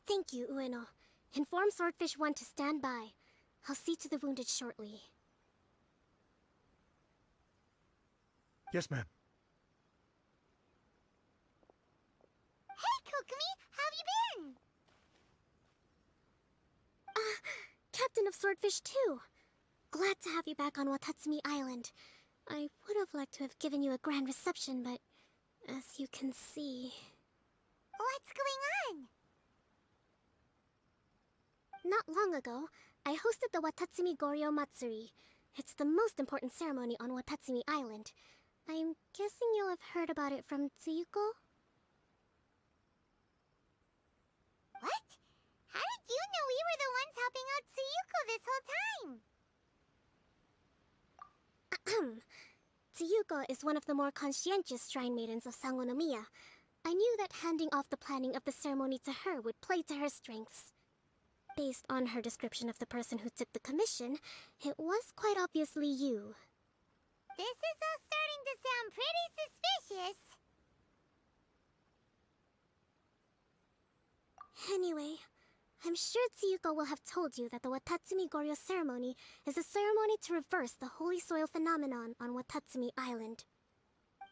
Thank you, Ueno. Inform Swordfish 1 to stand by. I'll see to the wounded shortly. Yes, ma'am. Hey, Kokomi! How have you been? Captain of Swordfish 2. Glad to have you back on Watatsumi Island. I would have liked to have given you a grand reception, but as you can see... What's going on? Not long ago, I hosted the Watatsumi Goryo Matsuri. It's the most important ceremony on Watatsumi Island. I'm guessing you'll have heard about it from Tsuyuko? What? How did you know we were the ones helping out Tsuyuko this whole time? Tsuyuko is one of the more conscientious shrine maidens of Sangonomiya. I knew that handing off the planning of the ceremony to her would play to her strengths. Based on her description of the person who took the commission, it was quite obviously you. This is all starting to sound pretty suspicious. Anyway, I'm sure Tsuyuko will have told you that the Watatsumi Goryo ceremony is a ceremony to reverse the holy soil phenomenon on Watatsumi Island.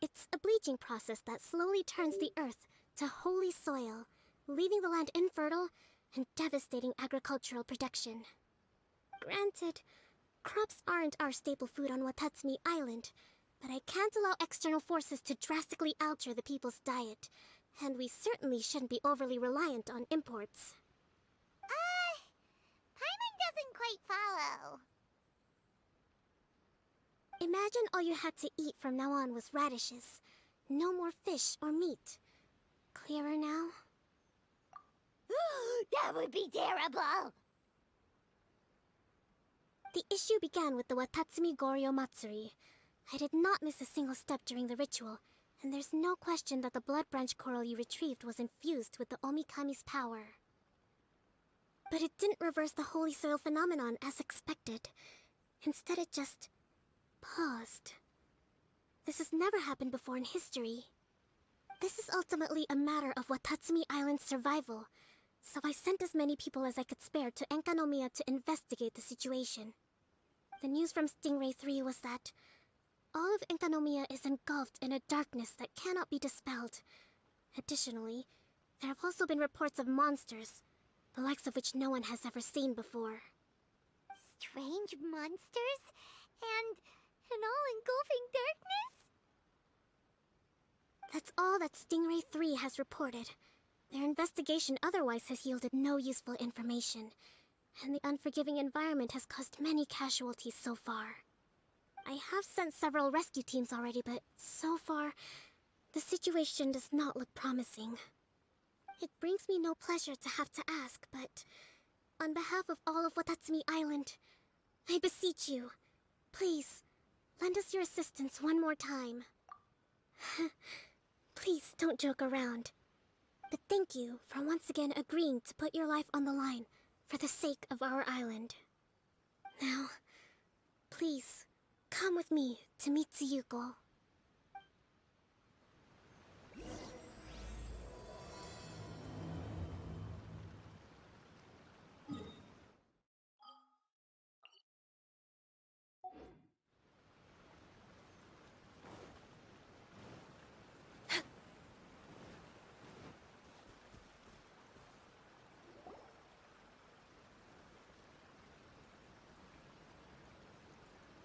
It's a bleaching process that slowly turns the earth to holy soil, leaving the land infertile and devastating agricultural production. Granted, crops aren't our staple food on Watatsumi Island, but I can't allow external forces to drastically alter the people's diet, and we certainly shouldn't be overly reliant on imports. Paimon doesn't quite follow. Imagine all you had to eat from now on was radishes. No more fish or meat. Clearer now? That would be terrible! The issue began with the Watatsumi Goryo Matsuri. I did not miss a single step during the ritual, and there's no question that the blood branch coral you retrieved was infused with the Omikami's power. But it didn't reverse the holy soil phenomenon as expected. Instead it just... paused. This has never happened before in history. This is ultimately a matter of Watatsumi Island's survival, so I sent as many people as I could spare to Enkanomiya to investigate the situation. The news from Stingray 3 was that all of Enkanomiya is engulfed in a darkness that cannot be dispelled. Additionally, there have also been reports of monsters, the likes of which no one has ever seen before. Strange monsters? And an all-engulfing darkness? That's all that Stingray 3 has reported. Their investigation otherwise has yielded no useful information, and the unforgiving environment has caused many casualties so far. I have sent several rescue teams already, but so far, the situation does not look promising. It brings me no pleasure to have to ask, but on behalf of all of Watatsumi Island, I beseech you, please, lend us your assistance one more time. Please don't joke around. But thank you for once again agreeing to put your life on the line for the sake of our island. Now, please, come with me to meet Tsuyuko.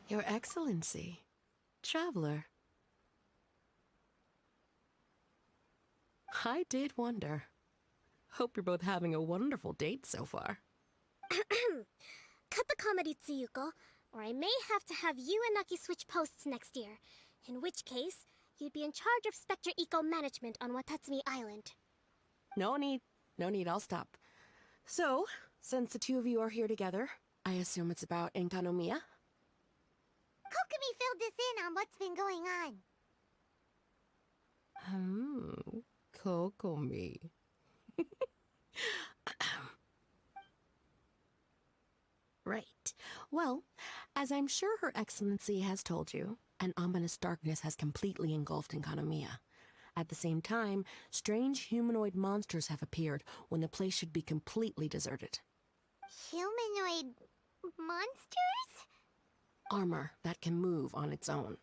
Your Excellency, traveler. I did wonder. Hope you're both having a wonderful date so far. Cut the comedy, Tsuyuko, or I may have to have you and Naki switch posts next year. In which case, you'd be in charge of Spectre Eco Management on Watatsumi Island. No need, I'll stop. So, since the two of you are here together, I assume it's about Enkanomiya? Kokomi filled us in on what's been going on. Kokomi. Right. Well, as I'm sure Her Excellency has told you, an ominous darkness has completely engulfed Enkanomiya. At the same time, strange humanoid monsters have appeared when the place should be completely deserted. Humanoid monsters? Armor that can move on its own.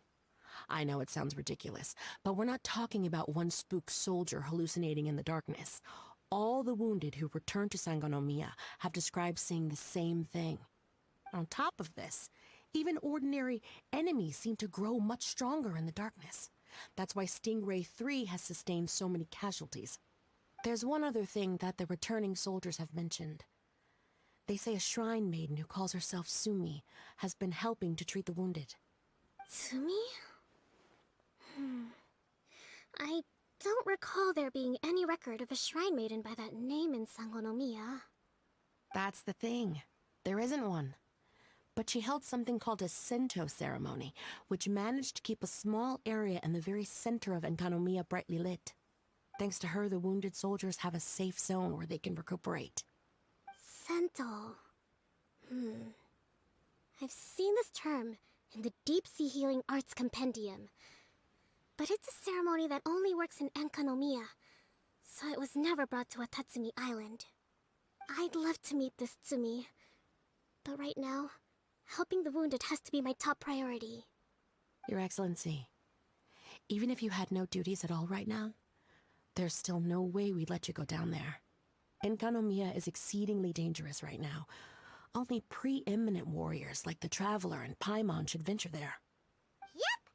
I know it sounds ridiculous, but we're not talking about one spook soldier hallucinating in the darkness. All the wounded who returned to Sangonomiya have described seeing the same thing. On top of this, even ordinary enemies seem to grow much stronger in the darkness. That's why Stingray 3 has sustained so many casualties. There's one other thing that the returning soldiers have mentioned. They say a shrine maiden who calls herself Sumi has been helping to treat the wounded. Tsumi? I don't recall there being any record of a shrine maiden by that name in Sangonomiya. That's the thing. There isn't one. But she held something called a Sento ceremony, which managed to keep a small area in the very center of Enkanomiya brightly lit. Thanks to her, the wounded soldiers have a safe zone where they can recuperate. Sento. I've seen this term in the Deep Sea Healing Arts Compendium. But it's a ceremony that only works in Enkanomiya, so it was never brought to Watatsumi Island. I'd love to meet this Tsumi, but right now, helping the wounded has to be my top priority. Your Excellency, even if you had no duties at all right now, there's still no way we'd let you go down there. Enkanomiya is exceedingly dangerous right now. Only preeminent warriors like the Traveler and Paimon should venture there. Yep,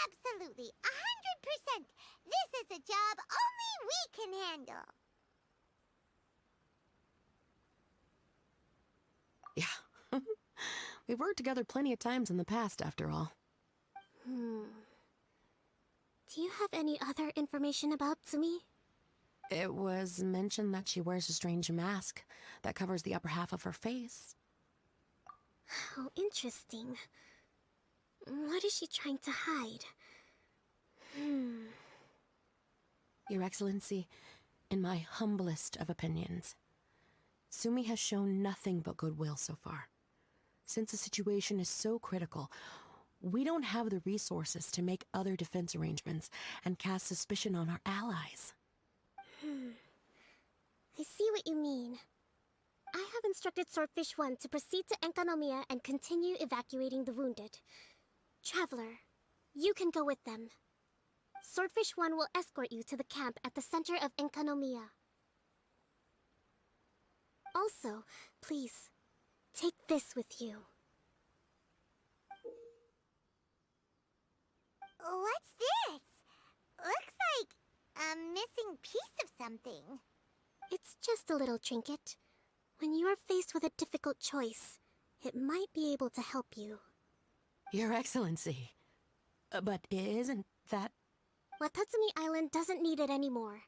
absolutely, 100%. This is a job only we can handle. Yeah. We've worked together plenty of times in the past, after all. Do you have any other information about Tsumi? It was mentioned that she wears a strange mask that covers the upper half of her face. How interesting. What is she trying to hide? Your Excellency, in my humblest of opinions, Sumi has shown nothing but goodwill so far. Since the situation is so critical, we don't have the resources to make other defense arrangements and cast suspicion on our allies. I see what you mean. I have instructed Swordfish 1 to proceed to Enkanomiya and continue evacuating the wounded. Traveler, you can go with them. Swordfish 1 will escort you to the camp at the center of Enkanomiya. Also, please, take this with you. What's this? Looks like a missing piece of something. It's just a little trinket. When you are faced with a difficult choice, it might be able to help you. Your Excellency. But isn't that... Watatsumi Island doesn't need it anymore.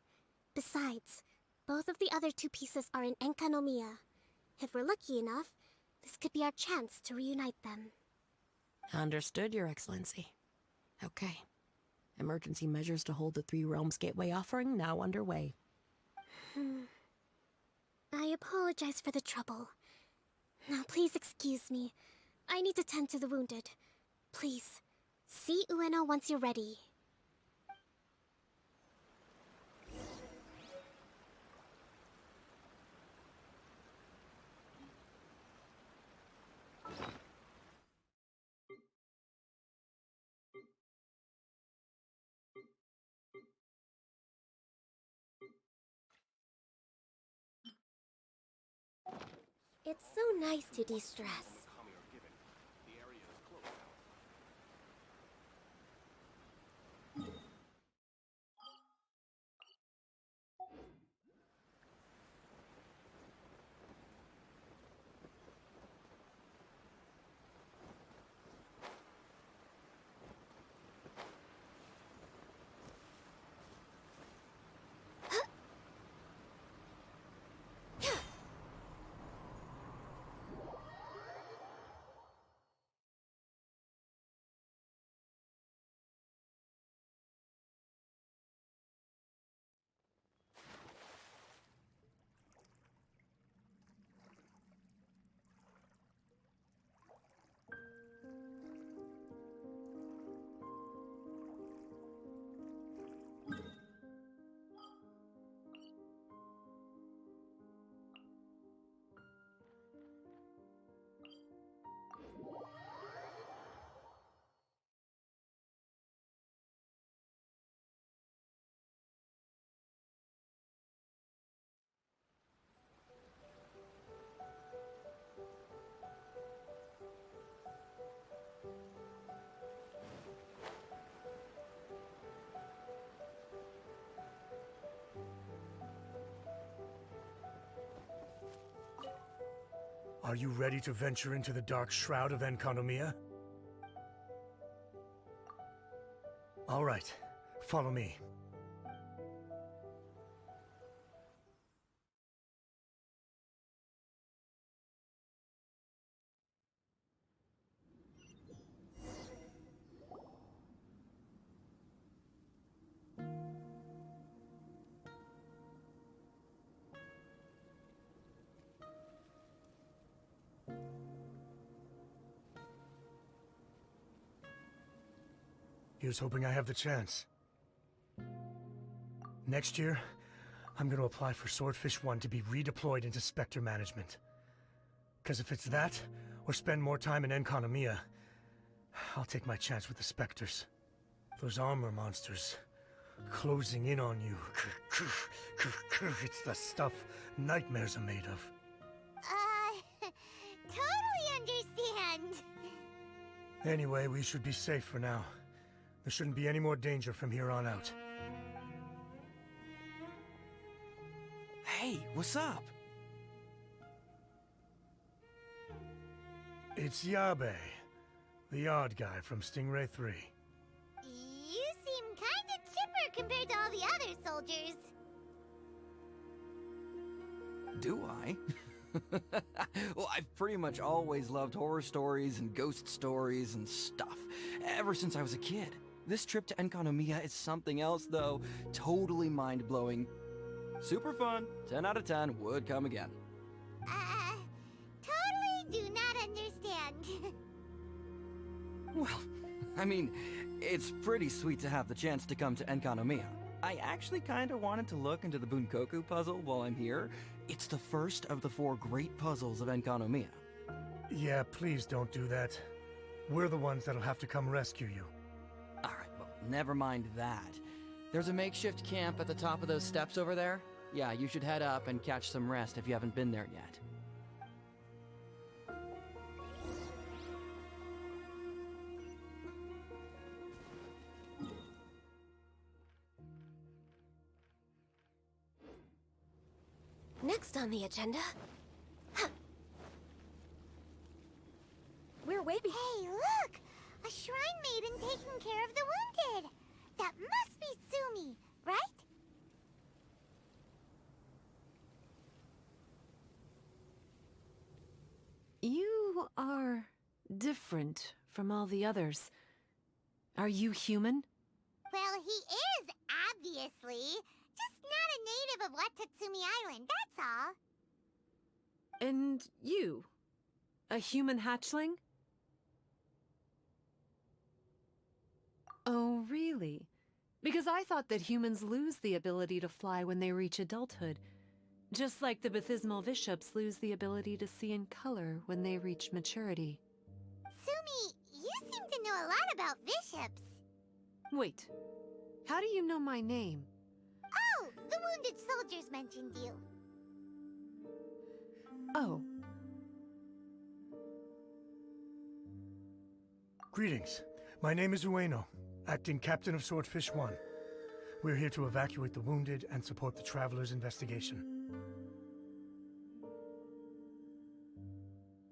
Besides, both of the other two pieces are in Enkanomiya. If we're lucky enough, this could be our chance to reunite them. Understood, Your Excellency. Okay. Emergency measures to hold the Three Realms Gateway offering now underway. I apologize for the trouble. Now please excuse me. I need to tend to the wounded. Please, see Ueno once you're ready. It's so nice to de-stress. Are you ready to venture into the dark shroud of Enkanomiya? All right, follow me. Here's hoping I have the chance. Next year, I'm gonna apply for Swordfish 1 to be redeployed into Spectre management. Cause if it's that, or spend more time in Enkanomiya, I'll take my chance with the Spectres. Those armor monsters, closing in on you. It's the stuff nightmares are made of. Totally understand. Anyway, we should be safe for now. There shouldn't be any more danger from here on out. Hey, what's up? It's Yabe, the odd guy from Stingray 3. You seem kinda chipper compared to all the other soldiers. Do I? Well, I've pretty much always loved horror stories and ghost stories and stuff, ever since I was a kid. This trip to Enkanomiya is something else, though. Totally mind-blowing. Super fun. 10 out of 10. Would come again. Totally do not understand. Well, I mean, it's pretty sweet to have the chance to come to Enkanomiya. I actually kinda wanted to look into the Bunkoku puzzle while I'm here. It's the first of the 4 great puzzles of Enkanomiya. Yeah, please don't do that. We're the ones that'll have to come rescue you. Alright, well, never mind that. There's a makeshift camp at the top of those steps over there. Yeah, you should head up and catch some rest if you haven't been there yet. Next on the agenda... We're way behind. Hey, look! A shrine maiden taking care of the wounded! That must be Sumi, right? You are different from all the others. Are you human? Well, he is, obviously. Just not a native of Watatsumi Island, that's all. And you? A human hatchling? Oh, really? Because I thought that humans lose the ability to fly when they reach adulthood. Just like the Bathysmal Bishops lose the ability to see in color when they reach maturity. Sumi, you seem to know a lot about bishops. Wait, how do you know my name? Oh, the wounded soldiers mentioned you. Oh, Greetings. My name is Ueno, acting captain of Swordfish 1. We're here to evacuate the wounded and support the traveler's investigation.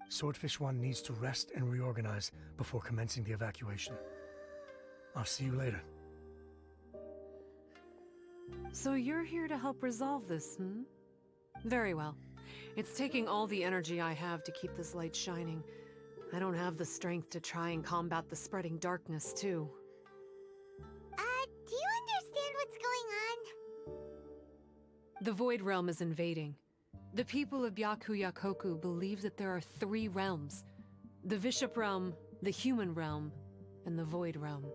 Swordfish 1 needs to rest and reorganize before commencing the evacuation. I'll see you later. so you're here to help resolve this, hmm? Very well. It's taking all the energy I have to keep this light shining. I don't have the strength to try and combat the spreading darkness, too. Do you understand what's going on? The Void Realm is invading. The people of Byakuyakoku believe that there are 3 realms. The Bishop Realm, the Human Realm, and the Void Realm.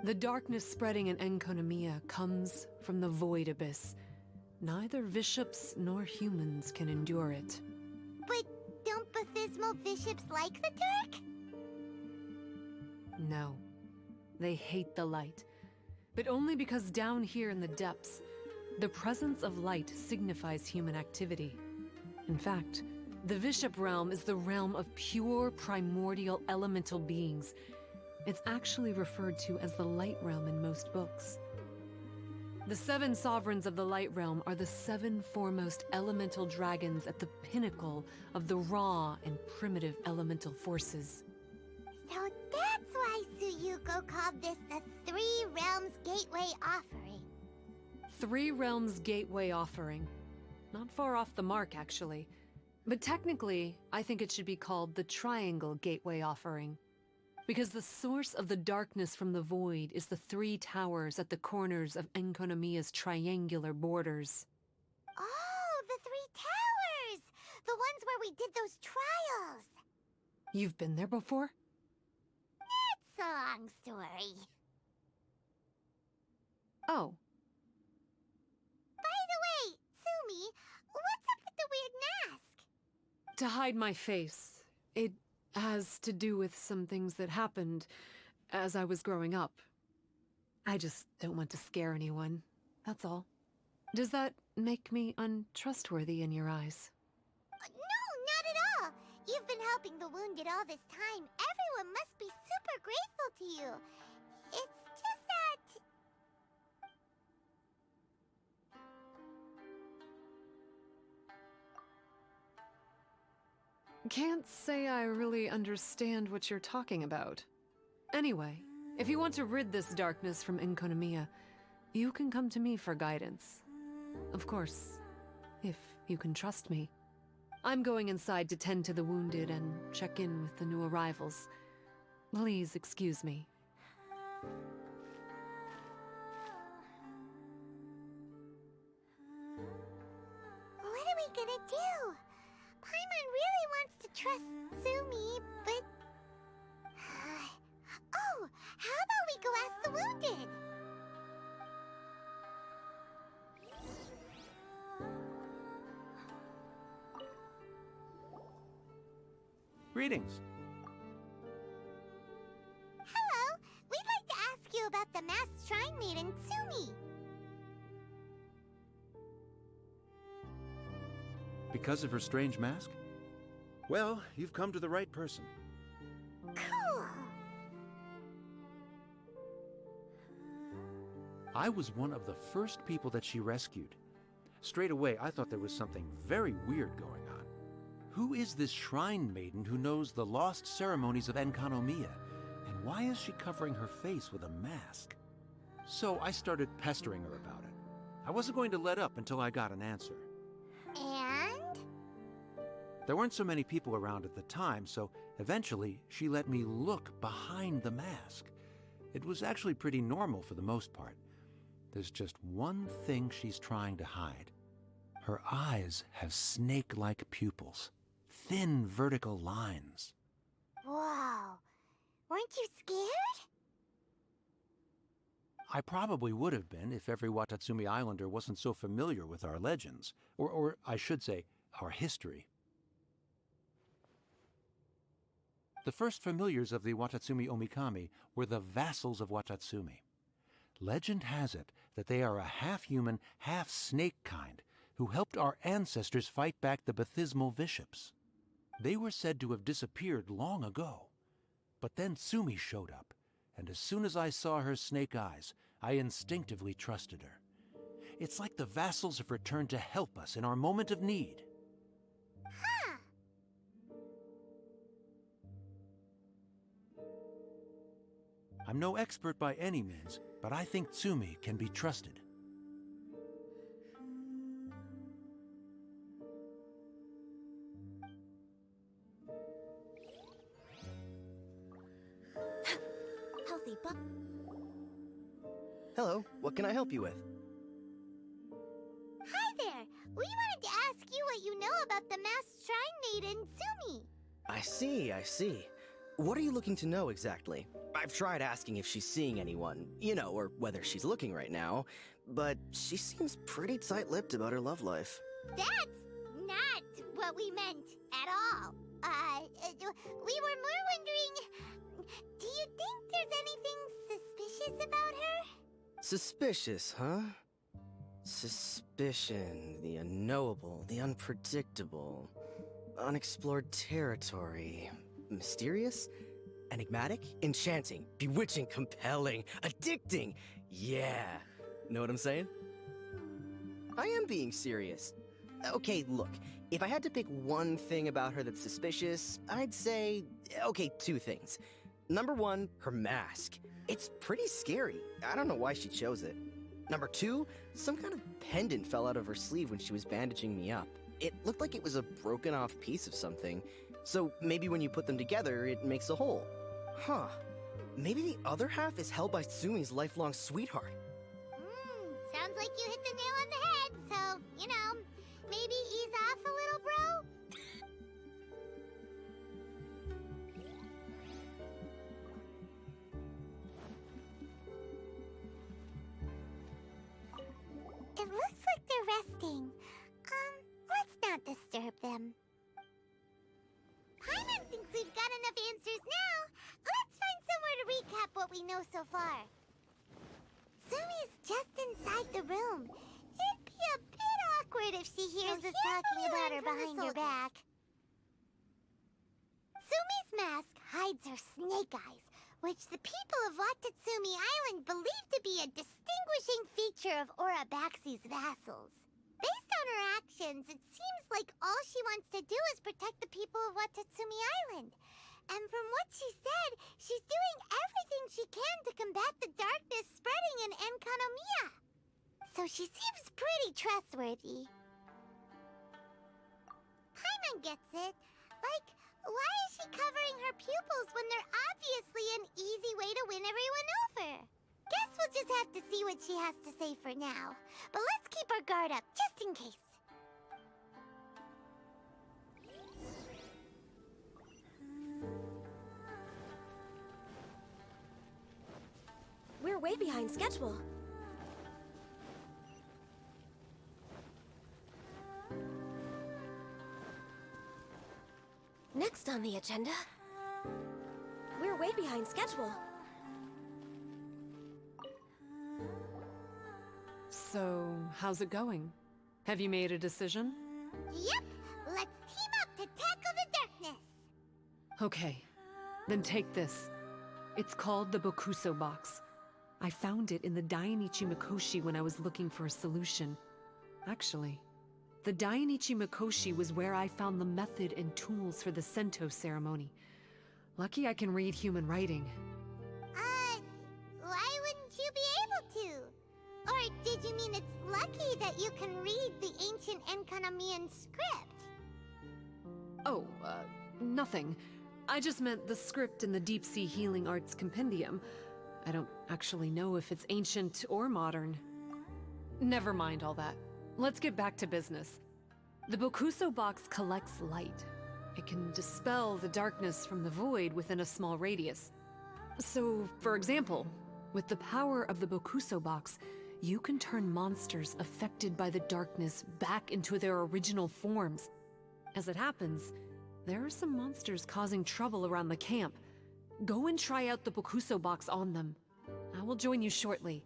The darkness spreading in Enkanomiya comes from the Void Abyss. Neither bishops nor humans can endure it. But don't Bathysmal bishops like the dark? No. They hate the light. But only because down here in the depths, the presence of light signifies human activity. In fact, the Bishop Realm is the realm of pure primordial elemental beings. It's actually referred to as the Light Realm in most books. The 7 sovereigns of the Light Realm are the 7 foremost elemental dragons at the pinnacle of the raw and primitive elemental forces. So that's why Tsuyuko called this the Three Realms Gateway Offering. 3 Realms Gateway Offering. Not far off the mark, actually. But technically, I think it should be called the Triangle Gateway Offering. Because the source of the darkness from the void is the 3 towers at the corners of Enkonomiya's triangular borders. Oh, the 3 towers! The ones where we did those trials! You've been there before? It's a long story. Oh, By the way, Sumi, what's up with the weird mask? to hide my face. It has to do with some things that happened as I was growing up. I just don't want to scare anyone, that's all. Does that make me untrustworthy in your eyes? No, not at all. You've been helping the wounded all this time. Everyone must be super grateful to you. It's just that... Can't say I really understand what you're talking about. Anyway, if you want to rid this darkness from Enkonomiya, you can come to me for guidance. Of course, if you can trust me. I'm going inside to tend to the wounded and check in with the new arrivals. Please excuse me. What are we gonna do? Paimon really wants to trust Sumi, but... Oh, how about we go ask the wounded? Greetings. Hello, we'd like to ask you about the masked shrine maiden, Sumi. Because of her strange mask? Well, you've come to the right person. Cool. I was one of the first people that she rescued. Straight away, I thought there was something very weird going on. Who is this shrine maiden who knows the lost ceremonies of Enkanomiya? And why is she covering her face with a mask? So I started pestering her about it. I wasn't going to let up until I got an answer. And? There weren't so many people around at the time, so eventually she let me look behind the mask. It was actually pretty normal for the most part. There's just one thing she's trying to hide. Her eyes have snake-like pupils, thin vertical lines. Whoa. Weren't you scared? I probably would have been if every Watatsumi Islander wasn't so familiar with our legends, or I should say, our history. The first familiars of the Watatsumi Omikami were the vassals of Watatsumi. Legend has it that they are a half-human, half-snake kind who helped our ancestors fight back the Bathismal Bishops. They were said to have disappeared long ago. But then Sumi showed up, and as soon as I saw her snake eyes, I instinctively trusted her. It's like the vassals have returned to help us in our moment of need. Huh. I'm no expert by any means, but I think Tsumi can be trusted. Healthy but Hello, what can I help you with? Hi there. We wanted to ask you what you know about the masked shrine maiden, Sumi. I see. What are you looking to know exactly? I've tried asking if she's seeing anyone, or whether she's looking right now, but she seems pretty tight-lipped about her love life. That's not what we meant at all. We were more wondering, do you think there's anything suspicious about her? Suspicious, huh? Suspicion, the unknowable, the unpredictable, unexplored territory. Mysterious? Enigmatic? Enchanting? Bewitching? Compelling? Addicting? Yeah. Know what I'm saying? I am being serious. Okay, look, if I had to pick one thing about her that's suspicious, I'd say, okay, two things. Number one, her mask. It's pretty scary. I don't know why she chose it. Number two, some kind of pendant fell out of her sleeve when she was bandaging me up. It looked like it was a broken off piece of something. So maybe when you put them together, it makes a whole. Huh. Maybe the other half is held by Sumi's lifelong sweetheart. Sounds like you hit the nail on the head, so, you know, maybe ease off a little, bro? It looks like they're resting. Let's not disturb them. Paimon thinks we've got enough answers now. Let's find somewhere to recap what we know so far. Sumi's just inside the room. It'd be a bit awkward if she hears us talking about her behind her back. Sumi's mask hides her snake eyes, which the people of Watatsumi Island believe to be a distinguishing feature of Orabaxi's vassals. Based on her actions, it seems like all she wants to do is protect the people of Watatsumi Island. And from what she said, she's doing everything she can to combat the darkness spreading in Enkanomiya. So she seems pretty trustworthy. Paimon gets it. Like, why is she covering her pupils when they're obviously an easy way to win everyone over? Guess we'll just have to see what she has to say for now. But let's keep our guard up, just in case. We're way behind schedule. Next on the agenda, we're way behind schedule. So, how's it going? Have you made a decision? Yep, let's team up to tackle the darkness. Okay, then take this. It's called the Bokuso box. I found it in the Dainichi Mikoshi when I was looking for a solution. Actually, the Dainichi Mikoshi was where I found the method and tools for the Sento ceremony. Lucky I can read human writing. Why wouldn't you be able to? Or did you mean it's lucky that you can read the ancient Enkanamian script? Oh, nothing. I just meant the script in the Deep Sea Healing Arts Compendium. I don't actually know if it's ancient or modern. Never mind all that. Let's get back to business. The Bokuso box collects light. It can dispel the darkness from the void within a small radius. So, for example, with the power of the Bokuso box, you can turn monsters affected by the darkness back into their original forms. As it happens, there are some monsters causing trouble around the camp. Go and try out the Bokuso box on them. I will join you shortly.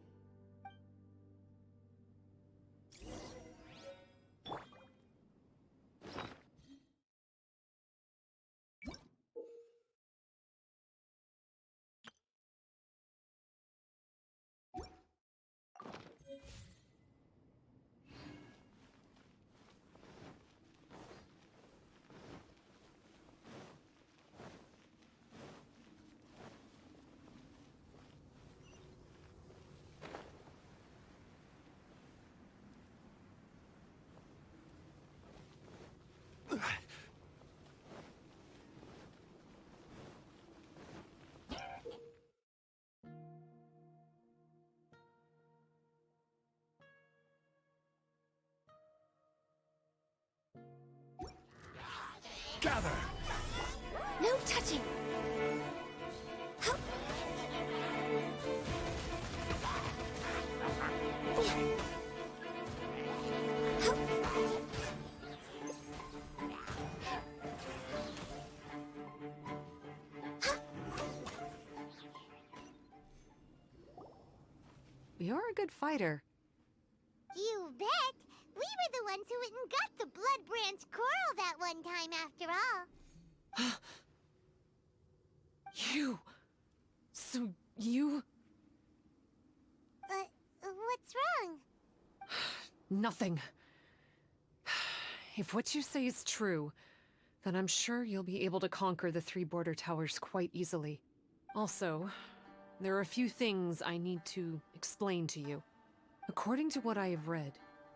Gather! No touching! Hup. Hup. You're a good fighter. You bet! We were the ones who went and got the Blood Branch Coral that one time, after all. So you... What's wrong? nothing. If what you say is true, then I'm sure you'll be able to conquer the 3 border towers quite easily. Also, there are a few things I need to explain to you. According to what I have read,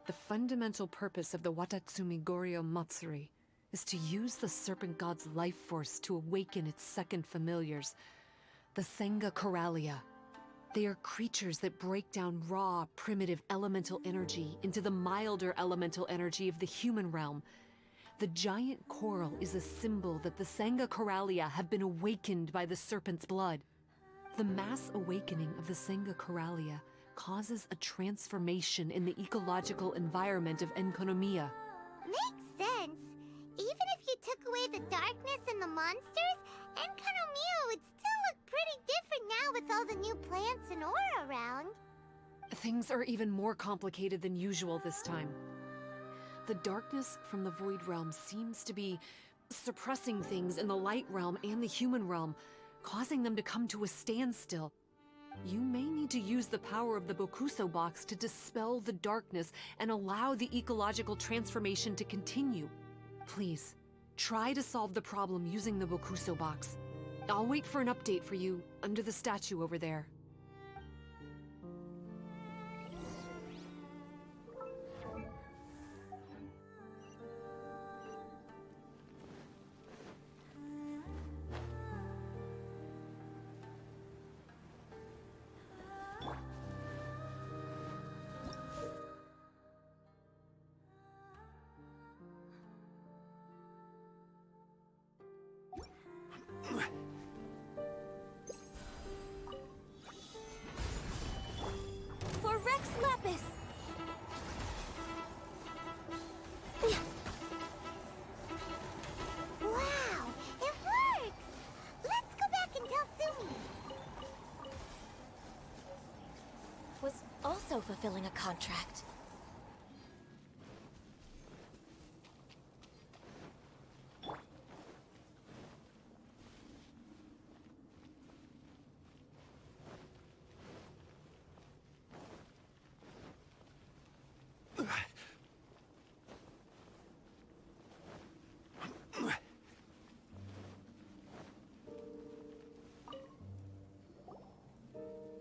the fundamental purpose of the Watatsumi Goryo Matsuri is to use the Serpent God's life force to awaken its second familiars, the Senga Coralia. They are creatures that break down raw, primitive elemental energy into the milder elemental energy of the human realm. The giant coral is a symbol that the Senga Coralia have been awakened by the serpent's blood. The mass awakening of the Senga Coralia causes a transformation in the ecological environment of Enkonomiya. Makes sense. Even if you took away the darkness and the monsters, Enkonomiya would still look pretty different now with all the new plants and aura around. Things are even more complicated than usual this time. The darkness from the Void Realm seems to be suppressing things in the Light Realm and the Human Realm, causing them to come to a standstill. You may need to use the power of the Bokuso box to dispel the darkness and allow the ecological transformation to continue. Please, try to solve the problem using the Bokuso box. I'll wait for an update for you under the statue over there. For Rex Lapis! Wow, it works! Let's go back and tell Sumi. Was also fulfilling a contract.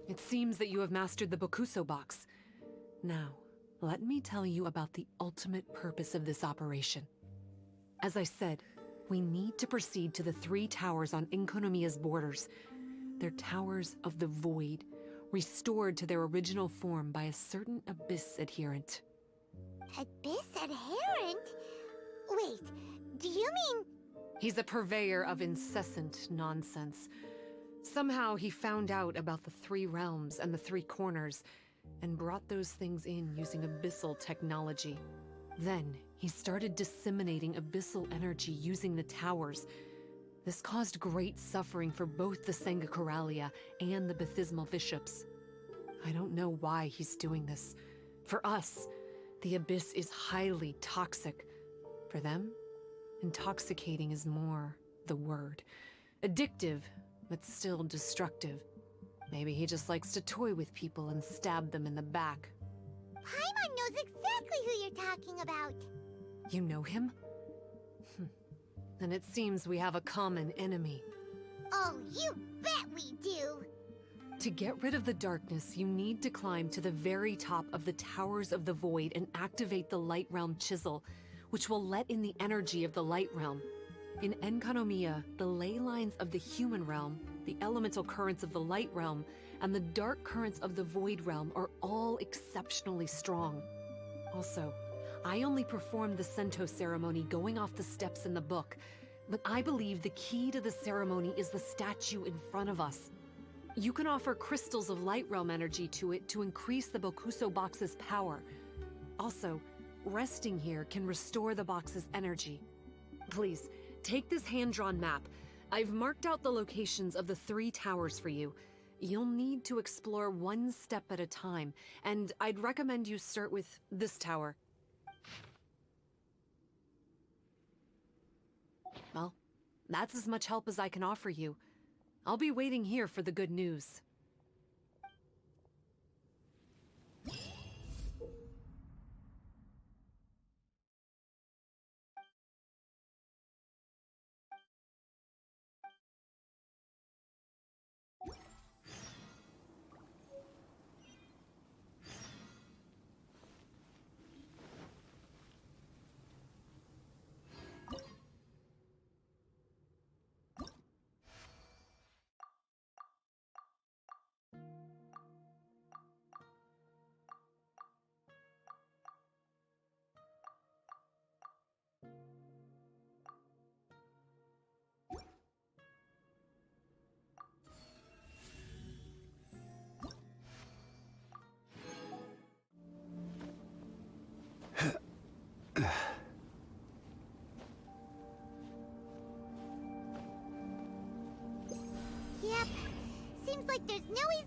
It seems that you have mastered the Bokuso box. Now, let me tell you about the ultimate purpose of this operation. As I said, we need to proceed to the 3 towers on Enkonomiya's borders. They're towers of the void, restored to their original form by a certain Abyss adherent. Abyss adherent? Wait, do you mean... He's a purveyor of incessant nonsense. Somehow he found out about the 3 realms and the 3 corners, and brought those things in using abyssal technology. Then he started disseminating abyssal energy using the towers. This caused great suffering for both the Senga Coralia and the Bathismal Bishops. I don't know why he's doing this. For us, the Abyss is highly toxic. For them, intoxicating is more the word. Addictive, but still destructive. Maybe he just likes to toy with people and stab them in the back. Paimon knows exactly who you're talking about. You know him? Then it seems we have a common enemy. Oh, you bet we do! To get rid of the darkness, you need to climb to the very top of the Towers of the Void and activate the Light Realm Chisel, which will let in the energy of the Light Realm. In Enkonomiya, the ley lines of the human realm, the elemental currents of the Light Realm, and the dark currents of the Void Realm are all exceptionally strong. Also, I only performed the Sento ceremony going off the steps in the book, but I believe the key to the ceremony is the statue in front of us. You can offer crystals of Light Realm energy to it to increase the Bokuso box's power. Also, resting here can restore the box's energy. Please, take this hand-drawn map. I've marked out the locations of the 3 towers for you. You'll need to explore one step at a time, and I'd recommend you start with this tower. Well, that's as much help as I can offer you. I'll be waiting here for the good news.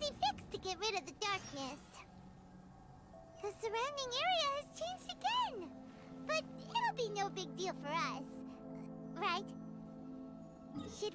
easy fix to get rid of the darkness. The surrounding area has changed again. But it'll be no big deal for us. Right? Should...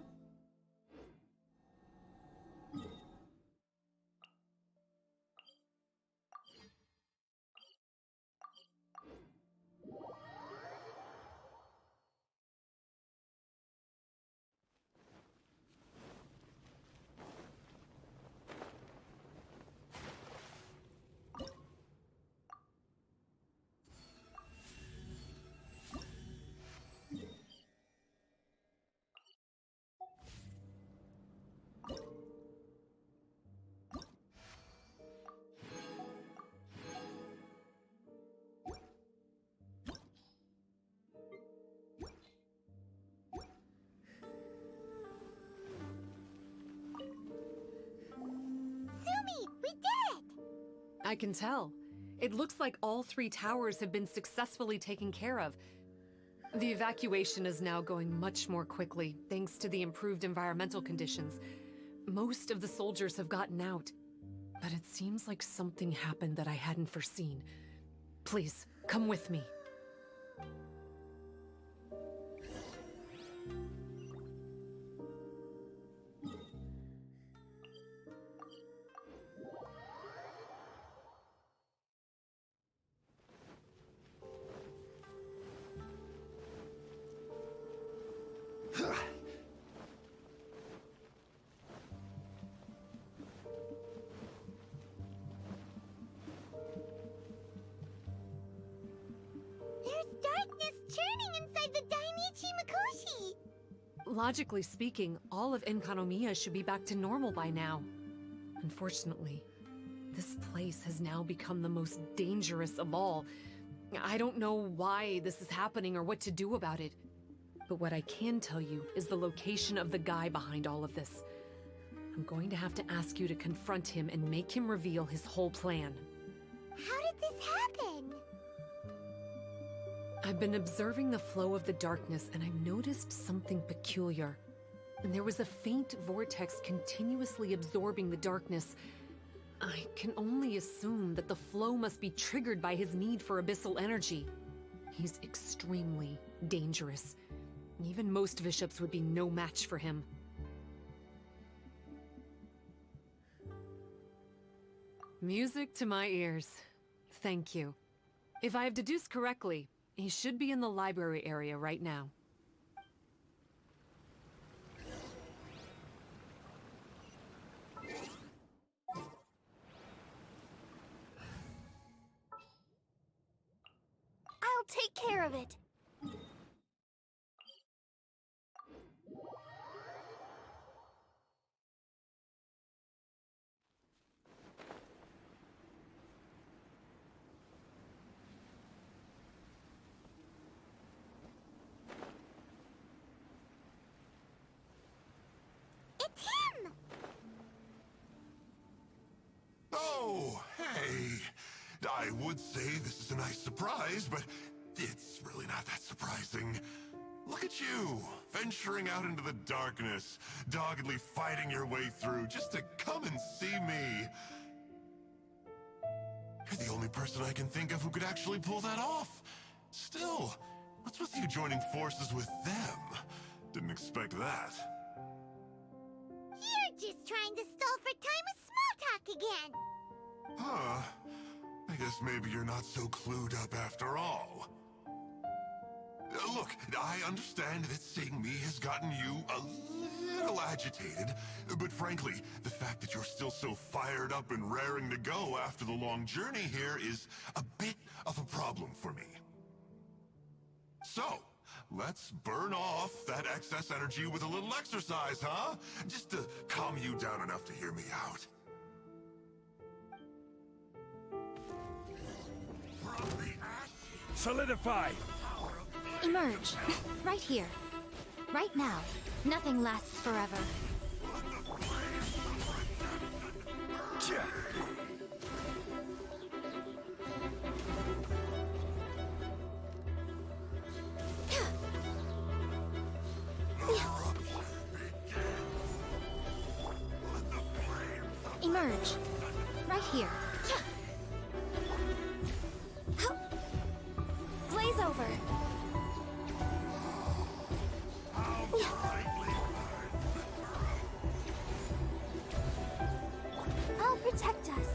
We did it! I can tell. It looks like all 3 towers have been successfully taken care of. The evacuation is now going much more quickly, thanks to the improved environmental conditions. Most of the soldiers have gotten out. But it seems like something happened that I hadn't foreseen. Please, come with me. Logically speaking, all of Enkanomiya should be back to normal by now. Unfortunately, this place has now become the most dangerous of all. I don't know why this is happening or what to do about it. But what I can tell you is the location of the guy behind all of this. I'm going to have to ask you to confront him and make him reveal his whole plan. How did this happen? I've been observing the flow of the darkness, and I've noticed something peculiar. And there was a faint vortex continuously absorbing the darkness. I can only assume that the flow must be triggered by his need for abyssal energy. He's extremely dangerous. Even most bishops would be no match for him. Music to my ears. Thank you. If I have deduced correctly, he should be in the library area right now. I'll take care of it. It's him! Oh, hey. I would say this is a nice surprise, but it's really not that surprising. Look at you, venturing out into the darkness, doggedly fighting your way through just to come and see me. You're the only person I can think of who could actually pull that off. Still, what's with you joining forces with them? Didn't expect that. You're just trying to stall for time with small talk again. Huh. I guess maybe you're not so clued up after all. Look, I understand that seeing me has gotten you a little agitated, but frankly, the fact that you're still so fired up and raring to go after the long journey here is a bit of a problem for me. So, let's burn off that excess energy with a little exercise, huh? Just to calm you down enough to hear me out. Solidify! Emerge. Right here. Right now. Nothing lasts forever. Emerge. Right here. Blaze over. I'll protect us.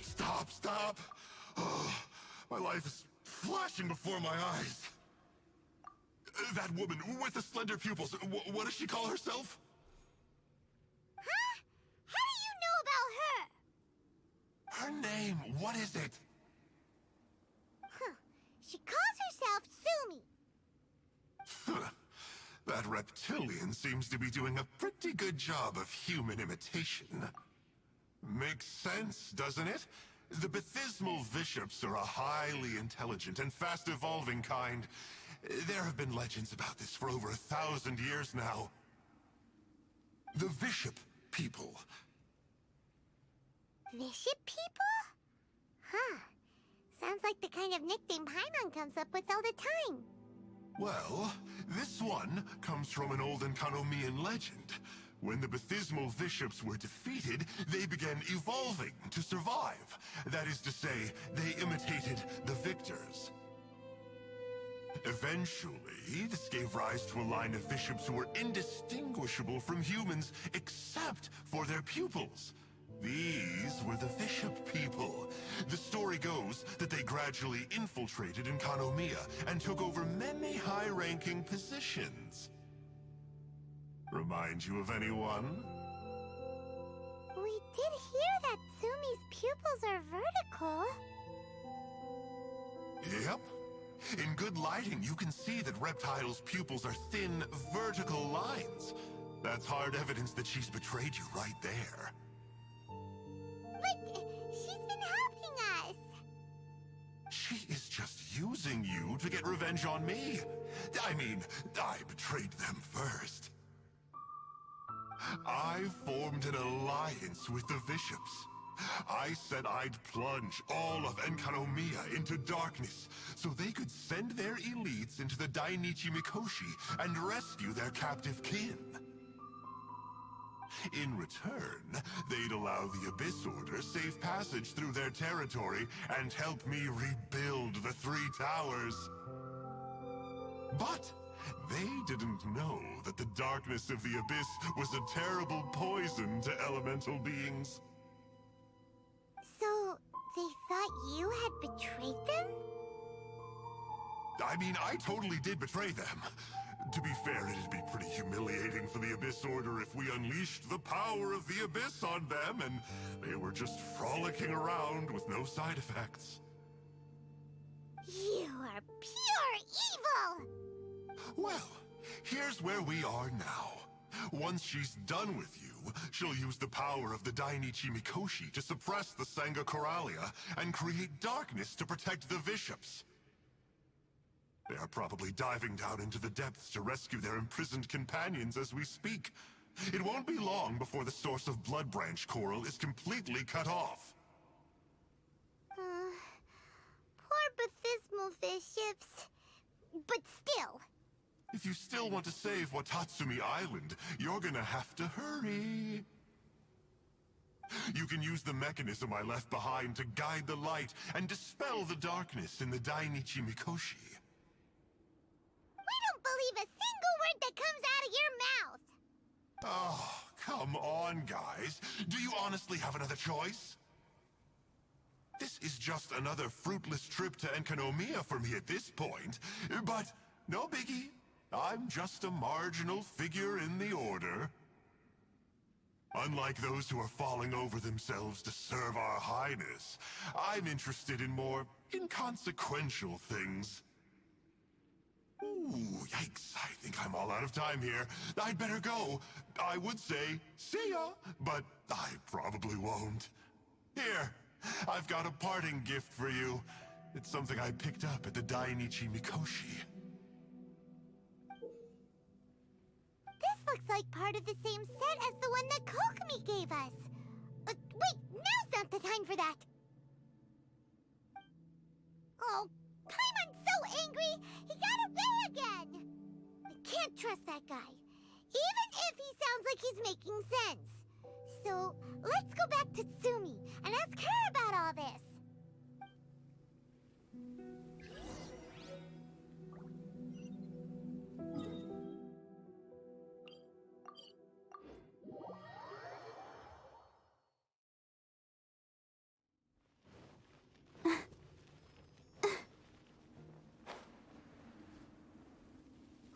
Stop, stop! Oh, my life is flashing before my eyes. That woman with the slender pupils, what does she call herself? Huh? How do you know about her? Her name, what is it? Huh. She calls herself Sumi. That reptilian seems to be doing a pretty good job of human imitation. Makes sense, doesn't it? The Baptismal Bishops are a highly intelligent and fast-evolving kind. There have been legends about this for over 1,000 years now. The Bishop people. Bishop people? Huh. Sounds like the kind of nickname Paimon comes up with all the time. Well, this one comes from an old Enkanomian legend. When the Baptismal Bishops were defeated, they began evolving to survive. That is to say, they imitated the victors. Eventually, this gave rise to a line of bishops who were indistinguishable from humans except for their pupils. These were the Bishop people. The story goes that they gradually infiltrated Enkanomiya and took over many high-ranking positions. Remind you of anyone? We did hear that Sumi's pupils are vertical. Yep. In good lighting, you can see that Reptile's pupils are thin, vertical lines. That's hard evidence that she's betrayed you right there. But she's been helping us. She is just using you to get revenge on me. I mean, I betrayed them first. I formed an alliance with the bishops. I said I'd plunge all of Enkanomiya into darkness so they could send their elites into the Dainichi Mikoshi and rescue their captive kin. In return, they'd allow the Abyss Order safe passage through their territory and help me rebuild the Three Towers. But they didn't know that the darkness of the Abyss was a terrible poison to elemental beings. So, they thought you had betrayed them? I mean, I totally did betray them. To be fair, it'd be pretty humiliating for the Abyss Order if we unleashed the power of the Abyss on them and they were just frolicking around with no side effects. You are pure evil! Well, here's where we are now. Once she's done with you, she'll use the power of the Dainichi Mikoshi to suppress the Sangha Coralia and create darkness to protect the bishops. They are probably diving down into the depths to rescue their imprisoned companions as we speak. It won't be long before the source of Blood Branch Coral is completely cut off. Poor Baptismal bishops. But still. If you still want to save Watatsumi Island, you're gonna have to hurry. You can use the mechanism I left behind to guide the light and dispel the darkness in the Dainichi Mikoshi. We don't believe a single word that comes out of your mouth! Oh, come on, guys. Do you honestly have another choice? This is just another fruitless trip to Enkanomiya for me at this point, but no biggie. I'm just a marginal figure in the Order. Unlike those who are falling over themselves to serve our Highness, I'm interested in more inconsequential things. Ooh, Yikes, I think I'm all out of time here. I'd better go. I would say, see ya, but I probably won't. Here, I've got a parting gift for you. It's something I picked up at the Dainichi Mikoshi. This looks like part of the same set as the one that Kokomi gave us. Wait, now's not the time for that. Oh, Paimon's so angry, he got away again. I can't trust that guy, even if he sounds like he's making sense. So, let's go back to Tsumi and ask her about all this.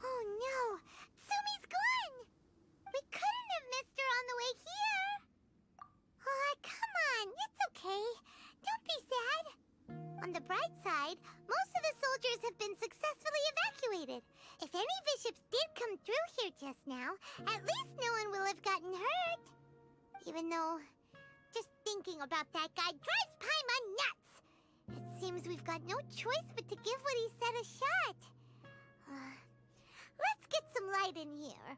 Oh no! Tsumi's gone! We couldn't have missed her on the way here! Oh, come on, it's okay. Don't be sad. On the bright side, most of the soldiers have been successfully evacuated. If any bishops did come through here just now, at least no one will have gotten hurt. Even though, just thinking about that guy drives Paimon nuts! It seems we've got no choice but to give what he said a shot. Let's get some light in here.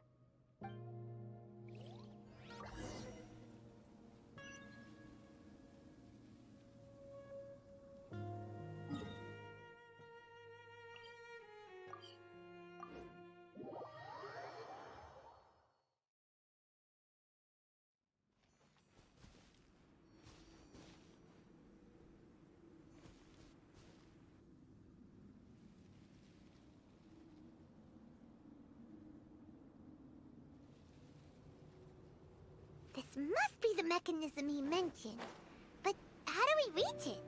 This must be the mechanism he mentioned. But how do we reach it?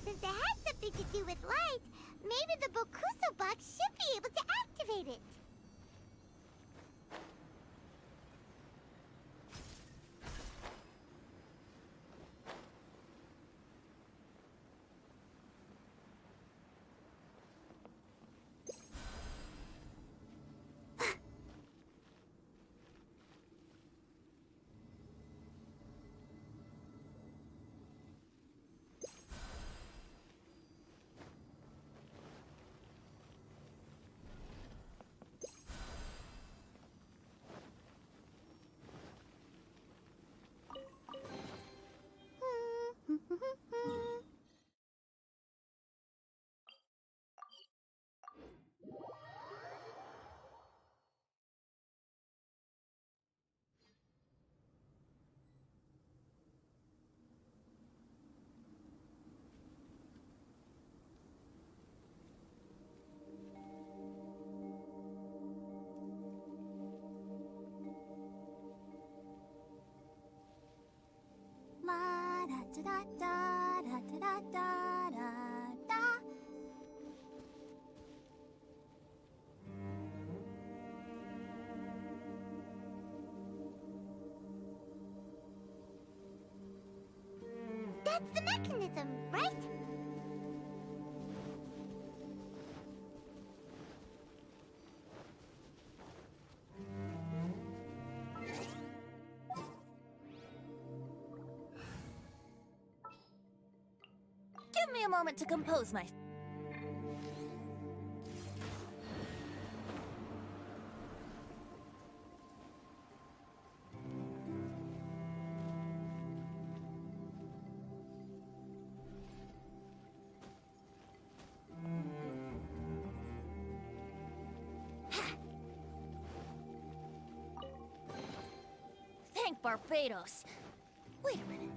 Since it has something to do with light, maybe the Bokuso box should be able to activate it. That's the mechanism, right? Give me a moment to compose my... Thank Barbados. Wait a minute.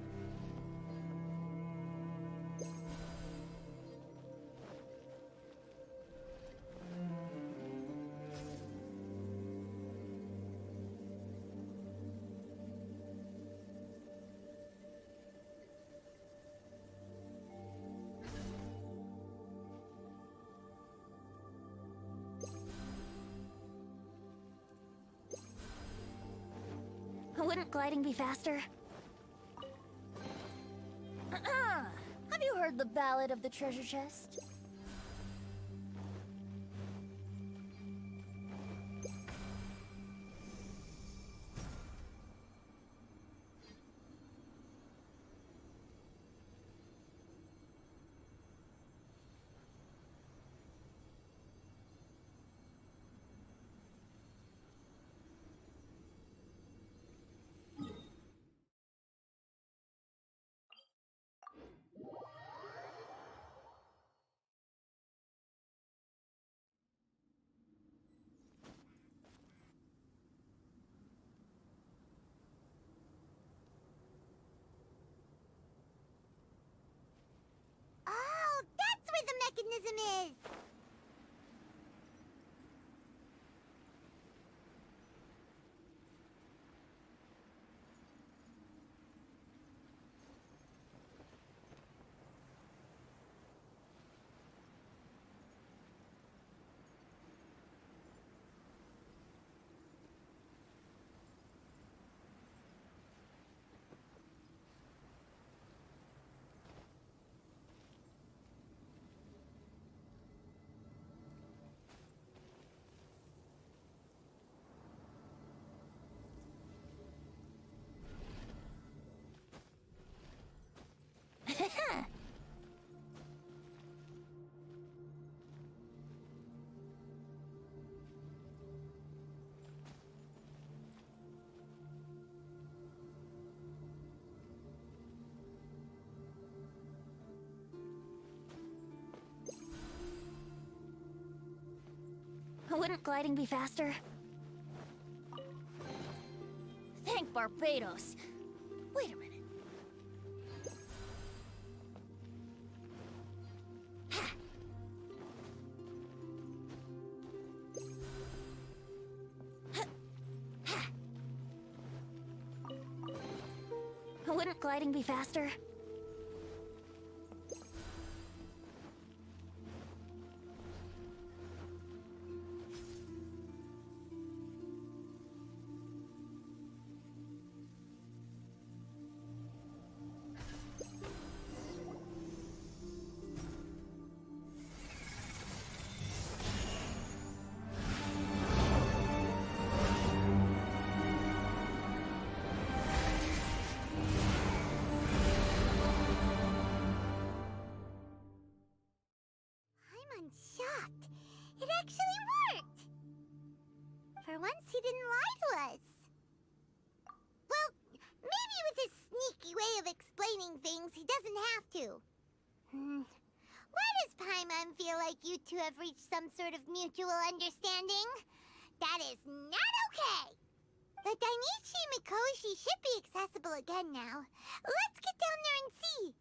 Wouldn't gliding be faster? Have you heard the ballad of the treasure chest? Oh, that's where the mechanism is! Wouldn't gliding be faster? Thank Barbados. Wait a minute. Wouldn't gliding be faster? I'm shocked. It actually worked! For once, he didn't lie to us. Well, maybe with his sneaky way of explaining things, he doesn't have to. Why does Paimon feel like you two have reached some sort of mutual understanding? That is not okay! The Dainichi Mikoshi should be accessible again now. Let's get down there and see!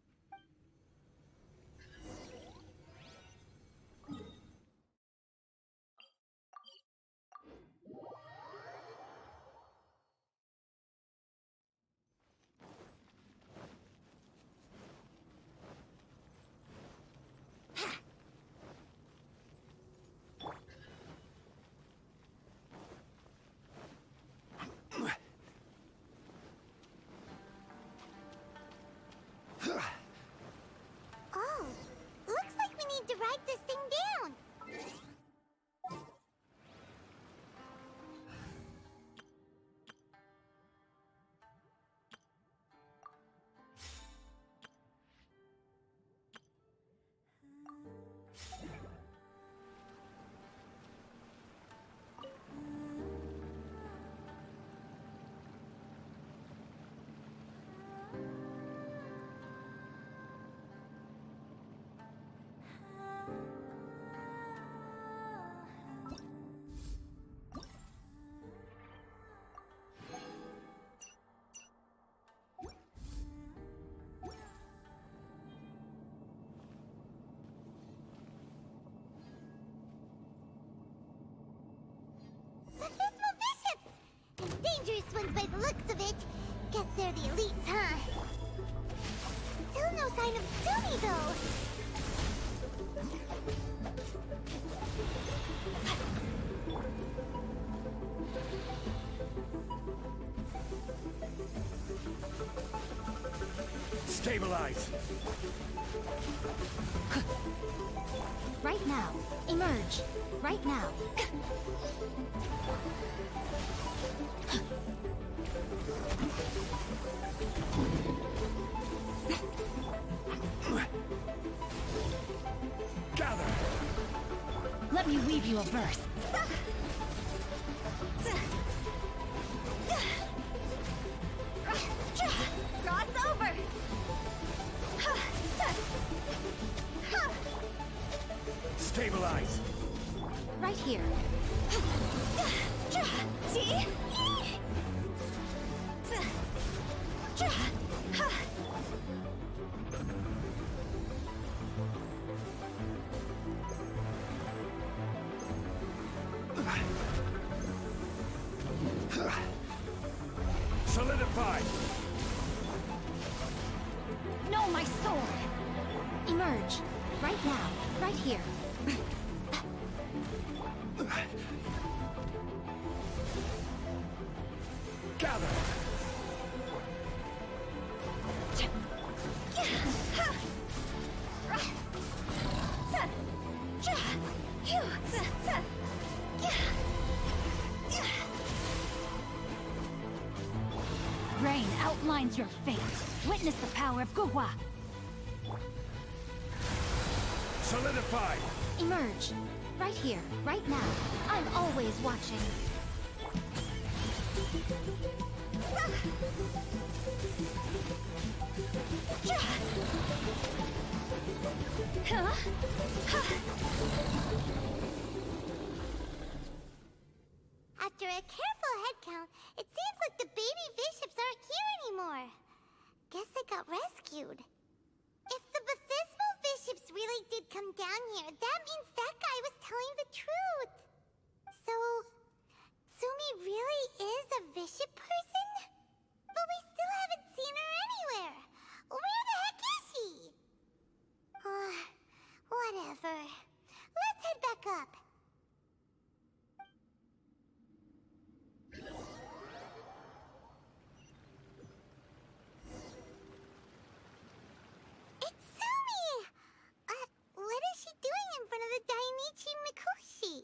fierce ones by the looks of it. Guess they're the elites, huh? Still no sign of Tsumi, though. Stabilize! Right now. Emerge. Right now. Gather! Let me weave you a verse. Cross over! Stabilize! Right here. See? Solidify! No, my sword! Emerge. Right now. Right here. Gather! Rain outlines your fate. Witness the power of Guhua. Solidify! Emerge. Right here. Right now. I'm always watching. After a careful head count, it seems like the baby bishops aren't here anymore. Guess they got rescued. If the baptismal bishops really did come down here, that means that guy was telling the truth. So, Tsumi really is a bishop person? But we still haven't seen her anywhere. Where the heck is she? Whatever. Let's head back up. It's Tsumi! What is she doing in front of the Dainichi Mikoshi?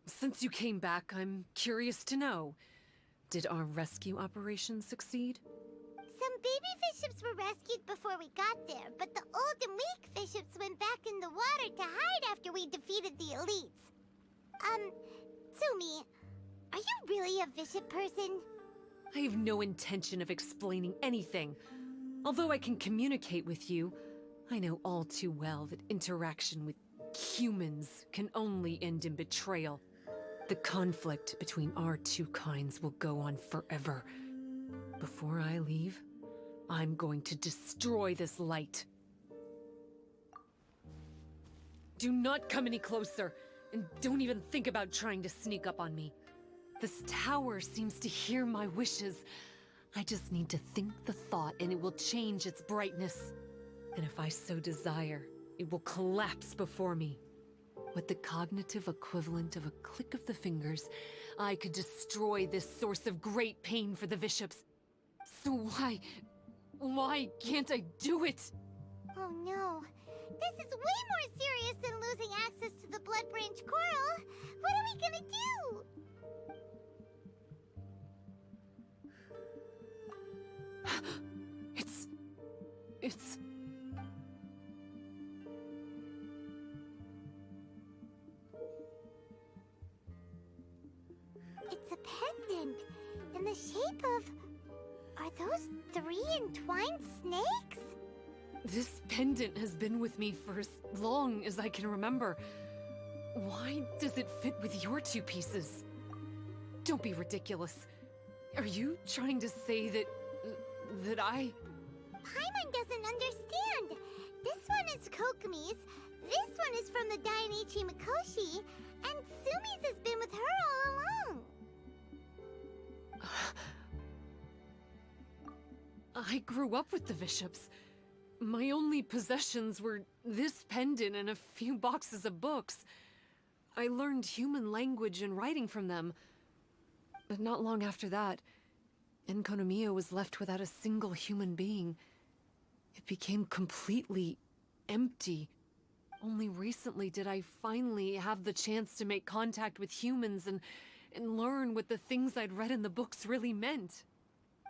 Since you came back, I'm curious to know. Did our rescue operation succeed? Some baby bishops were rescued before we got there, but the old and weak bishops went back in the water to hide after we defeated the elites. Tsumi, are you really a bishop person? I have no intention of explaining anything. Although I can communicate with you, I know all too well that interaction with humans can only end in betrayal. The conflict between our two kinds will go on forever. Before I leave, I'm going to destroy this light. Do not come any closer, and don't even think about trying to sneak up on me. This tower seems to hear my wishes. I just need to think the thought and it will change its brightness. And if I so desire, it will collapse before me. With the cognitive equivalent of a click of the fingers, I could destroy this source of great pain for the bishops. So why can't I do it? Oh no. This is way more serious than losing access to the Blood Branch Coral. What are we gonna do? It's... It's a pendant in the shape of... Are those 3 entwined snakes? This pendant has been with me for as long as I can remember. Why does it fit with your 2 pieces? Don't be ridiculous. Are you trying to say that I... Paimon doesn't understand. This one is Kokumi's, this one is from the Dainichi Mikoshi, and Tsumi's has been with her all along. I grew up with the Bishops. My only possessions were this pendant and a few boxes of books. I learned human language and writing from them. But not long after that, Enkonomiya was left without a single human being. It became completely empty. Only recently did I finally have the chance to make contact with humans and learn what the things I'd read in the books really meant.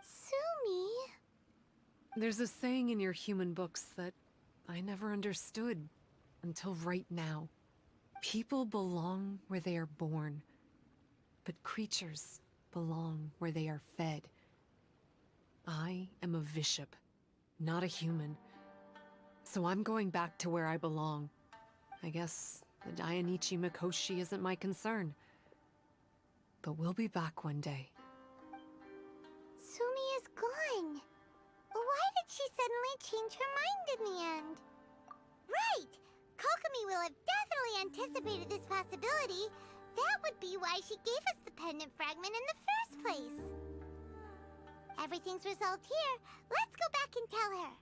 Sumi? There's a saying in your human books that I never understood until right now. People belong where they are born, but creatures belong where they are fed. I am a bishop, not a human. So I'm going back to where I belong. I guess the Dainichi Mikoshi isn't my concern. But we'll be back one day. Sumi is gone. Why did she suddenly change her mind in the end? Right! Kokomi will have definitely anticipated this possibility. That would be why she gave us the pendant fragment in the first place. Everything's resolved here. Let's go back and tell her.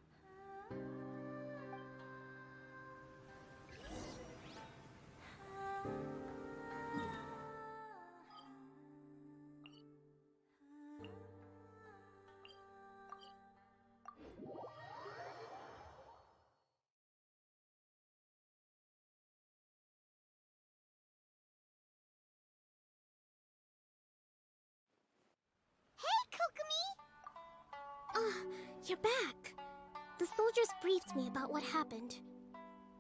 You're back. The soldiers briefed me about what happened.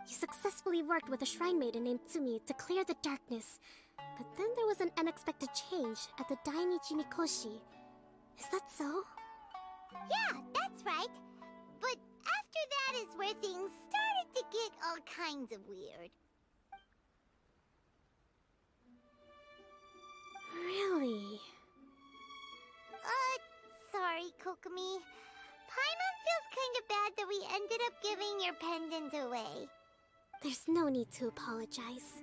You successfully worked with a shrine maiden named Tsumi to clear the darkness, but then there was an unexpected change at the Dainichi Mikoshi. Is that so? Yeah, that's right. But after that is where things started to get all kinds of weird. Really? Sorry, Kokomi. Paimon feels kind of bad that we ended up giving your pendant away. There's no need to apologize.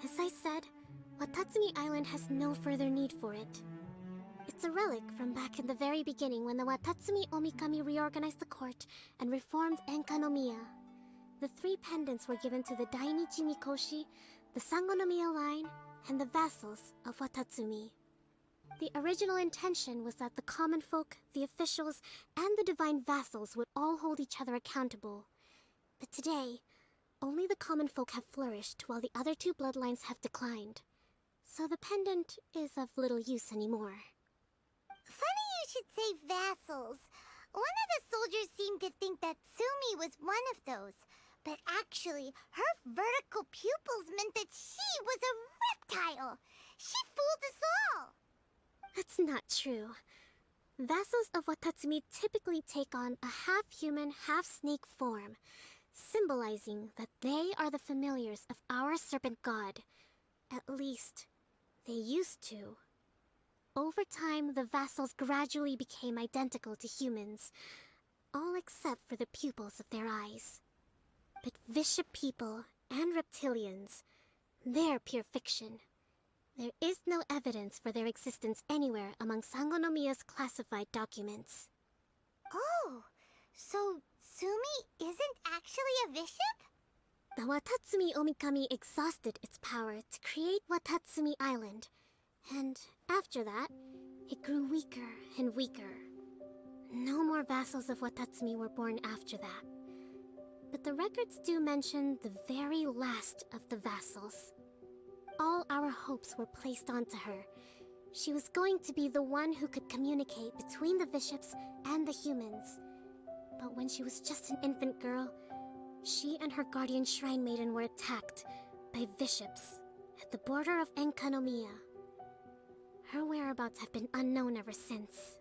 As I said, Watatsumi Island has no further need for it. It's a relic from back in the very beginning when the Watatsumi Omikami reorganized the court and reformed Enkanomiya. The 3 pendants were given to the Dainichi Mikoshi, the Sangonomiya line, and the vassals of Watatsumi. The original intention was that the common folk, the officials, and the divine vassals would all hold each other accountable. But today, only the common folk have flourished while the other 2 bloodlines have declined. So the pendant is of little use anymore. Funny you should say vassals. One of the soldiers seemed to think that Sumi was one of those. But actually, her vertical pupils meant that she was a reptile. She fooled us all. That's not true. Vassals of Watatsumi typically take on a half-human, half-snake form, symbolizing that they are the familiars of our serpent god. At least, they used to. Over time, the vassals gradually became identical to humans, all except for the pupils of their eyes. But bishop people and reptilians, they're pure fiction. There is no evidence for their existence anywhere among Sangonomiya's classified documents. Oh, so Sumi isn't actually a bishop? The Watatsumi Omikami exhausted its power to create Watatsumi Island, and after that, it grew weaker and weaker. No more vassals of Watatsumi were born after that. But the records do mention the very last of the vassals. All our hopes were placed onto her. She was going to be the one who could communicate between the bishops and the humans. But when she was just an infant girl, she and her guardian shrine maiden were attacked by bishops at the border of Enkanomiya. Her whereabouts have been unknown ever since.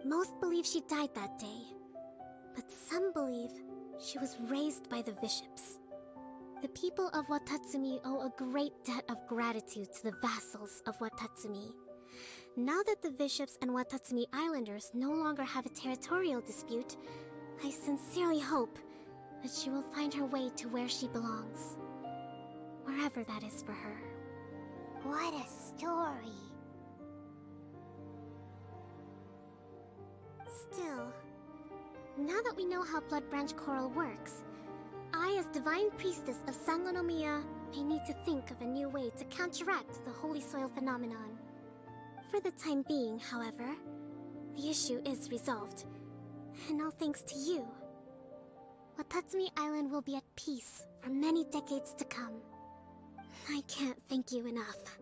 Most believe she died that day, but some believe she was raised by the bishops. The people of Watatsumi owe a great debt of gratitude to the vassals of Watatsumi. Now that the bishops and Watatsumi Islanders no longer have a territorial dispute, I sincerely hope that she will find her way to where she belongs. Wherever that is for her. What a story. Still, now that we know how Blood Branch Coral works, I, as Divine Priestess of Sangonomiya, may need to think of a new way to counteract the Holy Soil phenomenon. For the time being, however, the issue is resolved, and all thanks to you. Watatsumi Island will be at peace for many decades to come. I can't thank you enough.